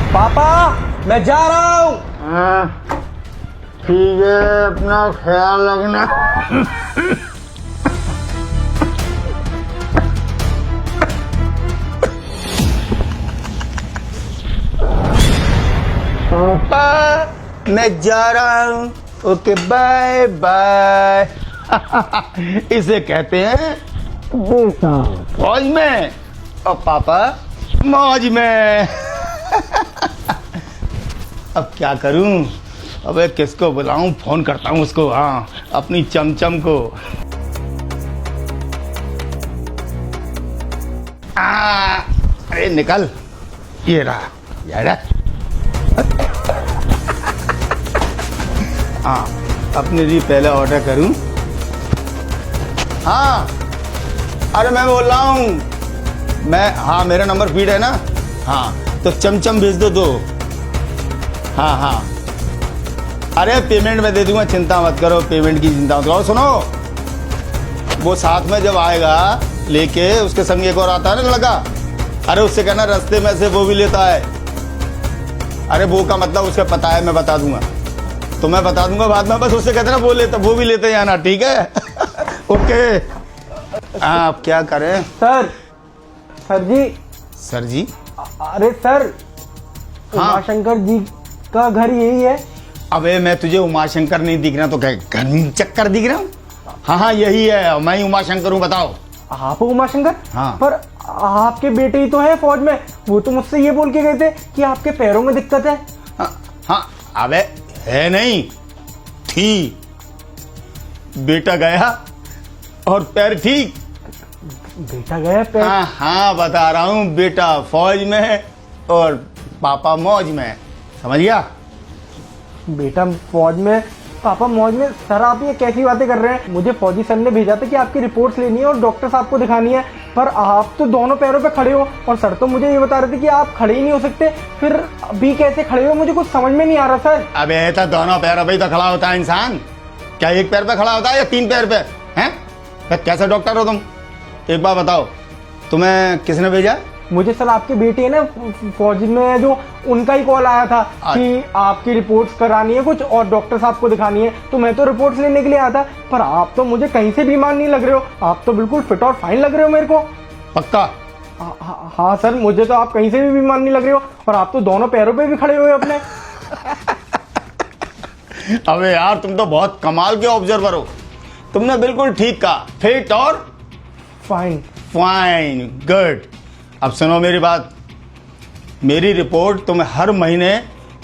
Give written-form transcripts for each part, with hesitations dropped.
पापा मैं जा रहा हूँ। हाँ, ठीक है, अपना ख्याल रखना। पापा मैं जा रहा हूँ, ओके बाय बाय। इसे कहते हैं फौज में और पापा मौज में। अब क्या करूं, अबे किसको बुलाऊं, फोन करता हूं उसको। हाँ, अपनी चमचम को। अरे निकल, ये रहा, ये रहा। हाँ, अपने लिए पहले ऑर्डर करूं। हाँ, अरे मैं बोल रहा हूँ मैं, हाँ मेरा नंबर फीड है ना। हाँ तो चमचम भेज दो 2। हाँ हाँ, अरे पेमेंट मैं दे दूंगा, चिंता मत करो, पेमेंट की चिंता मत करो। सुनो, वो साथ में जब आएगा लेके, उसके संग एक और आता है ना लड़का, अरे उससे कहना रास्ते में से वो भी लेता है। अरे वो का मतलब उसका पता है, मैं बता दूंगा, तो मैं बता दूंगा बाद में, बस उससे कहते ना वो भी लेते जाना, ठीक है। ओके। आप क्या करें सर? सर जी। सर जी? अरे सर, उमाशंकर जी का घर यही है। अबे मैं तुझे उमाशंकर नहीं दिख रहा तो क्या घन चक्कर दिख रहा हूँ? हाँ हाँ यही है, मैं ही उमाशंकर हूँ, बताओ। आप उमाशंकर? हाँ। पर आपके बेटे ही तो है फौज में, वो तो मुझसे ये बोल के गए थे कि आपके पैरों में दिक्कत है। हाँ अबे है नहीं, थी। बेटा गया और पैर ठीक। बेटा गया पैर? हाँ हाँ बता रहा हूँ, बेटा फौज में है और पापा मौज में है, समझ गया? बेटा फौज में, पापा मौज में। सर आप ये कैसी बातें कर रहे हैं? मुझे फौजी सर ने भेजा था कि आपकी रिपोर्ट्स लेनी है और डॉक्टर साहब को दिखानी है, पर आप तो दोनों पैरों पे खड़े हो और सर तो मुझे ये बता रहे थे कि आप खड़े ही नहीं हो सकते। फिर अभी कैसे खड़े हो, मुझे कुछ समझ में नहीं आ रहा सर। अबे तो दोनों पैरों पे ही तो खड़ा होता है इंसान, क्या एक पैर पे खड़ा होता है या 3 पैर पे? हैं? कैसे डॉक्टर हो तुम? एक बार बताओ, तुम्हें किसने भेजा? मुझे सर आपके बेटे है ना फौज में जो, उनका ही कॉल आया था कि आपकी रिपोर्ट्स करानी है कुछ और डॉक्टर साहब को दिखानी है, तो मैं तो रिपोर्ट्स लेने के लिए आया था। पर आप तो मुझे कहीं से बीमार नहीं लग रहे हो, आप तो बिल्कुल फिट और फाइन लग रहे हो मेरे को। पक्का? हाँ सर, मुझे तो आप कहीं से भी बीमार नहीं लग रहे हो और आप तो दोनों पैरों पे भी खड़े हुए अपने। अबे यार तुम तो बहुत कमाल के ऑब्जर्वर हो, तुमने बिल्कुल ठीक कहा, फिट और फाइन। Fine, good. अब सुनो मेरी बात, मेरी रिपोर्ट तुम हर महीने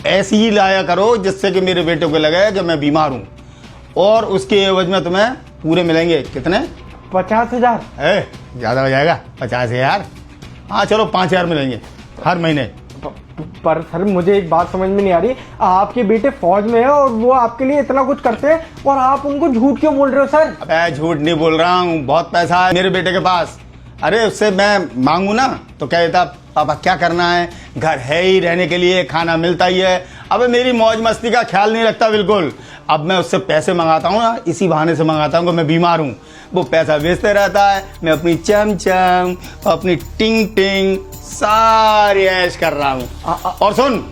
ऐसी ही लाया करो जिससे कि मेरे बेटे को लगे कि मैं बीमार हूं, और उसके एवज में तुम्हें पूरे मिलेंगे। कितने? 50,000। ज्यादा हो जाएगा, 50,000। हाँ चलो 5,000 मिलेंगे हर महीने। पर सर मुझे एक बात समझ में नहीं आ रही, आपके बेटे फौज में है और वो आपके लिए इतना कुछ करते हैं और आप उनको झूठ क्यों बोल रहे हो सर? अबे झूठ नहीं बोल रहा हूँ, बहुत पैसा है मेरे बेटे के पास। अरे उससे मैं मांगू ना तो कहता पापा क्या करना है, घर है ही, रहने के लिए खाना मिलता ही है। अबे मेरी मौज मस्ती का ख्याल नहीं रखता बिल्कुल। अब मैं उससे पैसे मंगाता हूँ ना, इसी बहाने से मंगाता हूँ कि मैं बीमार हूँ, वो पैसा भेजते रहता है, मैं अपनी चमचम अपनी टिंग टिंग सारी ऐश कर रहा हूँ। और सुन,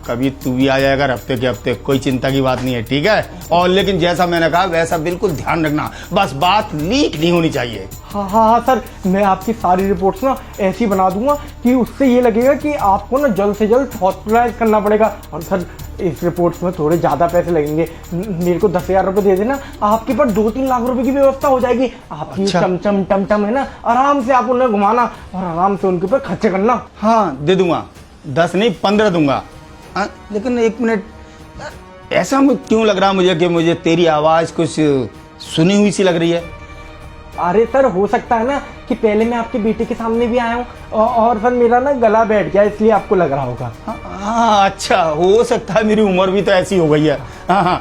कभी तू भी आ जाएगा हफ्ते के हफ्ते, कोई चिंता की बात नहीं है, ठीक है? और लेकिन जैसा मैंने कहा वैसा बिल्कुल ध्यान रखना, बस बात लीक नहीं होनी चाहिए। हाँ सर, मैं आपकी सारी रिपोर्ट्स ना ऐसी बना दूंगा कि उससे ये लगेगा कि आपको ना जल्द से जल्द हॉस्पिटलाइज करना पड़ेगा। और सर इस रिपोर्ट्स में थोड़े ज़्यादा पैसे लगेंगे, मेरे को 10,000 रुपये दे देना, आपके पास 2-3 लाख रुपए की व्यवस्था हो जाएगी। आपकी अच्छा। चमचम टमटम है ना, आराम से आप उन्हें घुमाना और आराम से उनके ऊपर खर्चे करना। हाँ दे दूंगा, 10 नहीं 15 दूंगा। लेकिन एक मिनट, ऐसा क्यों लग रहा मुझे कि मुझे तेरी आवाज कुछ सुनी हुई सी लग रही है? अरे सर हो सकता है ना कि पहले मैं आपके बेटे के सामने भी आया हूँ और सर मेरा ना गला बैठ गया, इसलिए आपको लग रहा होगा। हाँ अच्छा, हो सकता है, मेरी उम्र भी तो ऐसी हो गई है। हाँ,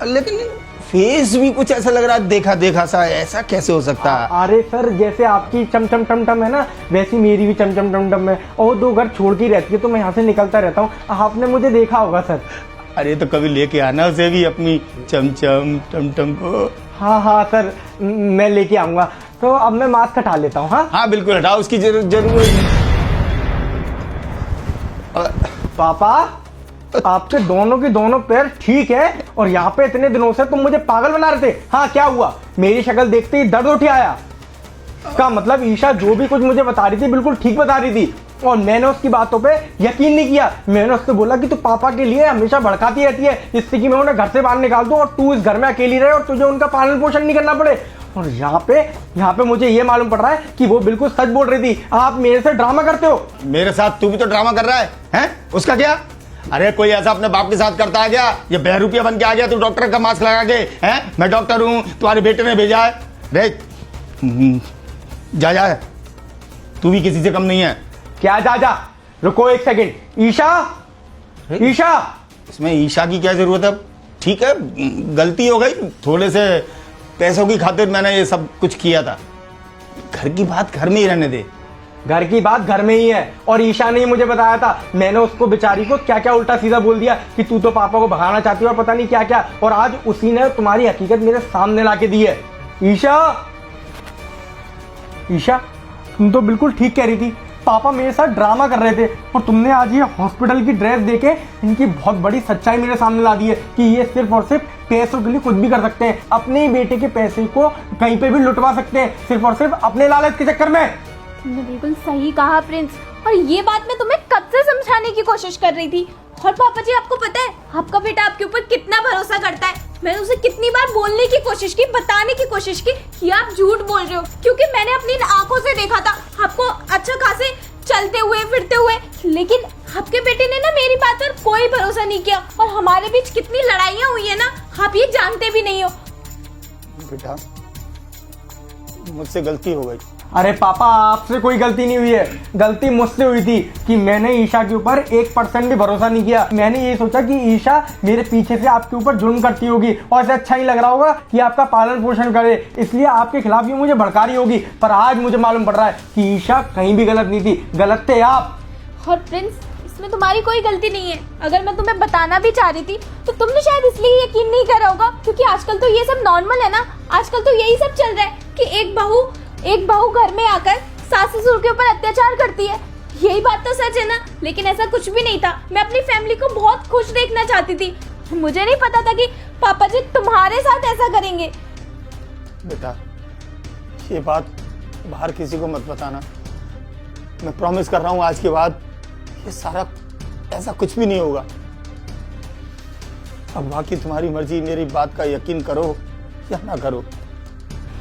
लेकिन फेस भी कुछ ऐसा लग रहा है, देखा देखा सा, ऐसा कैसे हो सकता है? अरे सर जैसे आपकी चमचम टमटम है ना, वैसी मेरी भी चमचम टमटम है, और 2 घर छोड़ के रहती है तो मैं यहाँ से निकलता रहता हूँ, आपने मुझे देखा होगा सर। अरे तो कभी लेके आना उसे भी, अपनी चमचम टमटम को। हाँ सर मैं लेके आऊंगा। तो अब मैं मास्क हटा लेता हूँ। हाँ बिल्कुल हटाओ, उसकी जरूरत। पापा आपके दोनों की दोनों पैर ठीक है और यहाँ पे इतने दिनों से तुम मुझे पागल बना रहे थे। हाँ क्या हुआ? मेरी शक्ल देखते ही दर्द उठ आया। इसका मतलब ईशा जो भी कुछ मुझे बता रही थी बिल्कुल ठीक बता रही थी और मैंने उसकी बातों पे यकीन नहीं किया। मैंने उससे बोला कि तू पापा के लिए हमेशा भड़काती रहती है जिससे कि मैं उन्हें घर से बाहर निकाल दूं और तू इस घर में अकेली रहे और तुझे उनका पालन पोषण नहीं करना पड़े। और यहाँ पे मुझे ये मालूम पड़ रहा है कि वो बिल्कुल सच बोल रही थी। आप मेरे से ड्रामा करते हो। मेरे साथ तू भी तो ड्रामा कर रहा है, हैं? उसका क्या? अरे कोई ऐसा अपने बाप के साथ करता है क्या? ये बहरूपिया बन के आ गया तू डॉक्टर का मास्क लगा के, हैं? मैं डॉक्टर हूं, तुम्हारे बेटे ने भेजा है। रे जा तू भी किसी से कम नहीं है। क्या जा? रुको एक सेकंड। ईशा इसमें ईशा की क्या जरूरत है? ठीक है गलती हो गई, थोड़े से पैसों की खातिर मैंने ये सब कुछ किया था। घर की बात घर में ही रहने दे। घर की बात घर में ही है और ईशा ने ही मुझे बताया था। मैंने उसको बेचारी को क्या क्या उल्टा सीधा बोल दिया कि तू तो पापा को भगाना चाहती है और पता नहीं क्या क्या, और आज उसी ने तुम्हारी हकीकत मेरे सामने लाके दी है। ईशा तुम तो बिल्कुल ठीक कह रही थी। पापा मेरे साथ ड्रामा कर रहे थे और तुमने आज ये हॉस्पिटल की ड्रेस देके इनकी बहुत बड़ी सच्चाई मेरे सामने ला दी है कि ये सिर्फ और सिर्फ पैसों के लिए कुछ भी कर सकते हैं। अपने ही बेटे के पैसे को कहीं पे भी लुटवा सकते हैं सिर्फ और सिर्फ अपने लालच के चक्कर में। तुमने बिल्कुल सही कहा प्रिंस, और ये बात मैं तुम्हें कब से समझाने की कोशिश कर रही थी। और पापा जी आपको पता है आपका बेटा आपके ऊपर कितना भरोसा करता है। मैंने उसे कितनी बार बोलने की कोशिश की, बताने की कोशिश की कि आप झूठ बोल रहे हो, क्योंकि मैंने अपनी आंखों से देखा था आपको अच्छा खासे चलते हुए फिरते हुए। लेकिन आपके बेटे ने ना मेरी बात पर कोई भरोसा नहीं किया और हमारे बीच कितनी लड़ाइयाँ हुई है ना, आप ये जानते भी नहीं हो। बेटा मुझसे गलती हो गई। अरे पापा आपसे कोई गलती नहीं हुई है, गलती मुझसे हुई थी कि मैंने ईशा के ऊपर 1% भी भरोसा नहीं किया। मैंने ये सोचा कि ईशा मेरे पीछे से आपके ऊपर जुल्म करती होगी और ऐसे अच्छा ही लग रहा होगा कि आपका पालन पोषण करे, इसलिए आपके खिलाफ ये मुझे भड़का रही होगी। पर आज मुझे मालूम पड़ रहा है कि ईशा कहीं भी गलत नहीं थी, गलत थे आप। और प्रिंस इसमें तुम्हारी कोई गलती नहीं है। अगर मैं तुम्हें बताना भी चाह रही थी तो तुमने शायद इसलिए यकीन नहीं करा होगा क्योंकि आजकल तो ये सब नॉर्मल है ना। आजकल तो यही सब चल रहा है कि एक बहू घर में आकर सास ससुर के ऊपर अत्याचार करती है। यही बात तो सच है ना। लेकिन ऐसा कुछ भी नहीं था। मैं अपनी फैमिली को बहुत खुश देखना चाहती थी। मुझे नहीं पता था कि पापा जी तुम्हारे साथ ऐसा करेंगे। बेटा ये बात बाहर किसी को मत बताना, मैं प्रॉमिस कर रहा हूँ आज के बाद ये सारा ऐसा कुछ भी नहीं होगा। अब बाकी तुम्हारी मर्जी, मेरी बात का यकीन करो या ना करो।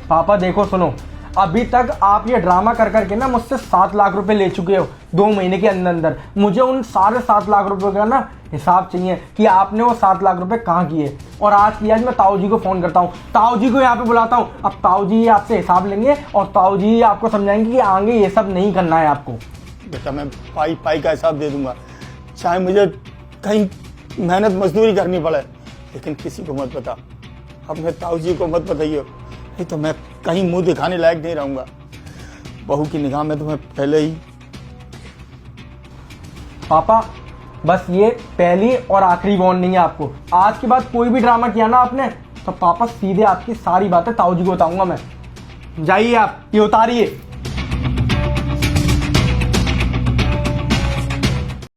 पापा देखो सुनो, अभी तक आप ये ड्रामा कर करके ना मुझसे 7 लाख रुपए ले चुके हो 2 महीने के अंदर अंदर। मुझे उन सारे 7 लाख रुपए का ना हिसाब चाहिए कि आपने वो 7 लाख रुपए कहाँ किए। और आज मैं ताऊ जी को फोन करता हूँ, ताऊ जी को यहाँ पे बुलाता हूँ। अब ताऊ जी आपसे हिसाब लेंगे और ताऊ जी आपको समझाएंगे कि आगे ये सब नहीं करना है आपको। बेटा मैं पाई का हिसाब दे दूंगा, चाहे मुझे कहीं मेहनत मजदूरी करनी पड़े, लेकिन किसी को मत बता। अपने ताऊ जी को मत बताइए, नहीं तो मैं कहीं मुंह दिखाने लायक नहीं रहूंगा। बहू की निगाह में तुम्हें पहले ही। पापा बस ये पहली और आखिरी वार्निंग है आपको। आज के बाद कोई भी ड्रामा किया ना आपने तो पापा सीधे आपकी सारी बातें ताऊ जी को बताऊंगा मैं। जाइए आप, ये उतारिए।